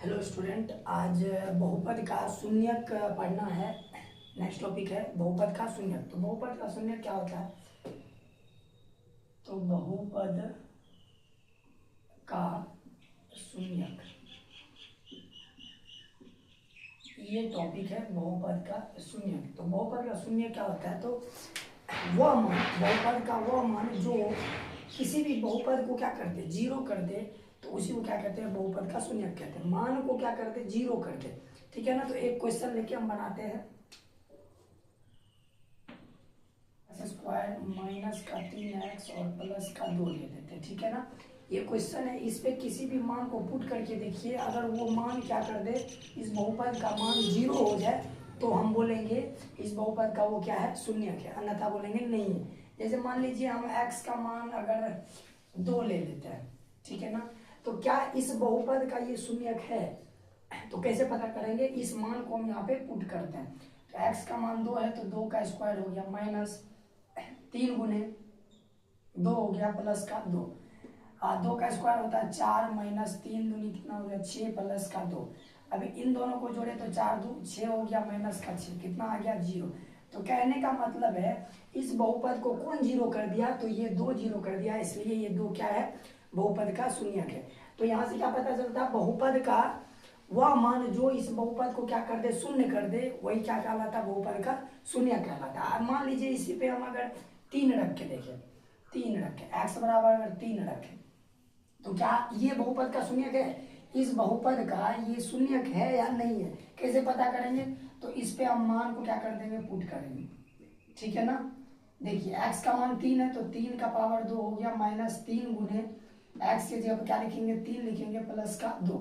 Hello student, आज बहुपद का शून्यक पढ़ना है। नेक्स्ट टॉपिक है बहुपद का शून्यक। तो बहुपद का शून्यक क्या होता है? तो बहुपद का शून्यक, ये टॉपिक है बहुपद का शून्यक। तो बहुपद का शून्यक क्या होता है? तो वह मान, बहुपद का वह मान जो किसी भी बहुपद को क्या करते, जीरो कर दे, तो उसी को क्या कहते हैं? बहुपद का शून्यक कहते हैं। मान को क्या करते? जीरो कर दे। ठीक है ना? तो एक क्वेश्चन लेके हम बनाते हैं। स्क्वायर माइनस का 3x और प्लस का 2 ले लेते हैं। ठीक है ना? ये क्वेश्चन है, इस पे किसी भी मान को पुट करके देखिए। अगर वो मान क्या कर दे, इस बहुपद का मान जीरो हो जाए, तो हम बोलेंगे इस बहुपद का वो क्या है? शून्यक है, अन्यथा बोलेंगे नहीं है। जैसे मान लीजिए हम x का मान अगर 2 ले लेते हैं, ठीक है ना? तो क्या इस बहुपद का ये शून्यक है? तो कैसे पता करेंगे? इस मान को हम यहाँ पे पुट करते हैं। तो x का मान 2 है, तो 2 का स्क्वायर हो गया माइनस 3 गुने 2 हो गया प्लस का 2। 2 का स्क्वायर होता है 4 माइनस 3 दूनी कितना हो गया? 6 प्लस का 2। अभी इन दोनों को जोड़े तो 4 दो 6 हो गया माइनस का 6, कितना आ गया? 0। तो कहने का मतलब है इस बहुपद को कौन जीरो कर दिया? तो ये 2 जीरो कर दिया, इसलिए ये 2 क्या है? बहुपद का शून्यक है। तो यहाँ से क्या पता चलता है? बहुपद का वह मान जो इस बहुपद को क्या कर दे? शून्य कर दे, वही क्या कहलाता? बहुपद का शून्य कहलाता है। मान लीजिए इसी पे हम अगर 3 रख के देखें, 3 रखें, x बराबर अगर 3 रखें, तो क्या ये बहुपद का शून्यक है? इस बहुपद का ये शून्यक है या नहीं है? कैसे पता करेंगे? तो इस पे हम मान को क्या कर देंगे? पुट करेंगे। ठीक है ना? देखिए x का मान 3 है, तो 3 का पावर 2 हो गया माइनस 3 गुने x के जगह क्या लिखेंगे? 3 लिखेंगे प्लस का 2।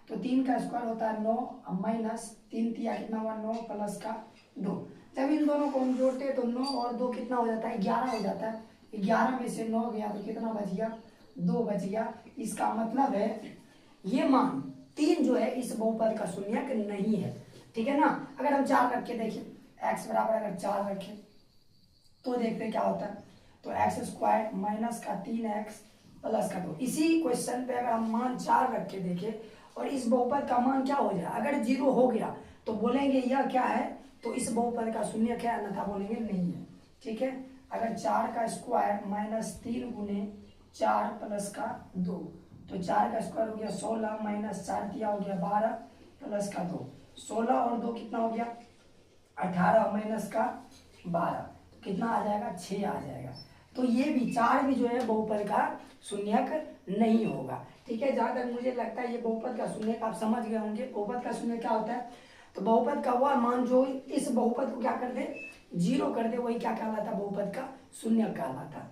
तो 3 का स्क्वायर होता है 9 माइनस 3 तिया कितना हुआ? 9 प्लस का 2। जब इन दोनों को हम जोड़ते हैं तो 9 और 2 कितना हो जाता है? 11 हो जाता है। 11 में से 9 गया तो कितना बच गया? 2 बच गया। इसका मतलब है ये मान 3 जो है इस बहुपद का शून्यक नहीं है। ठीक है ना? अगर हम 4 रख के देखें, x बराबर अगर 4 रखें तो देखते क्या होता है? तो एक्स स्क्वायर माइनस का 3x प्लस का 2। इसी क्वेश्चन पे अगर हम मान 4 रख के देखें और इस बहुपद का मान क्या हो जाए? अगर 0 हो गया तो बोलेंगे यह क्या है? तो इस बहुपद का शून्यक है, अन्यथा बोलेंगे नहीं है। ठीक है? अगर 4 का स्क्वायर माइनस 3 गुने 4 प्लस का 2, तो 4 का स्क्वायर हो गया 16 माइनस 4 दिया हो गया 12 प्लस का 2। 16 और 2 कितना हो गया? 18 माइनस का 12, कितना आ जाएगा? 6 आ जाएगा। तो ये भी 4 भी जो है बहुपद का शून्यक नहीं होगा। ठीक है? जहां तक मुझे लगता है ये बहुपद का शून्यक आप समझ गए होंगे। बहुपद का शून्यक क्या होता है? तो बहुपद का वह मान जो इस बहुपद को क्या कर दे? जीरो कर दे, वही क्या कहलाता? बहुपद का शून्यक कहलाता।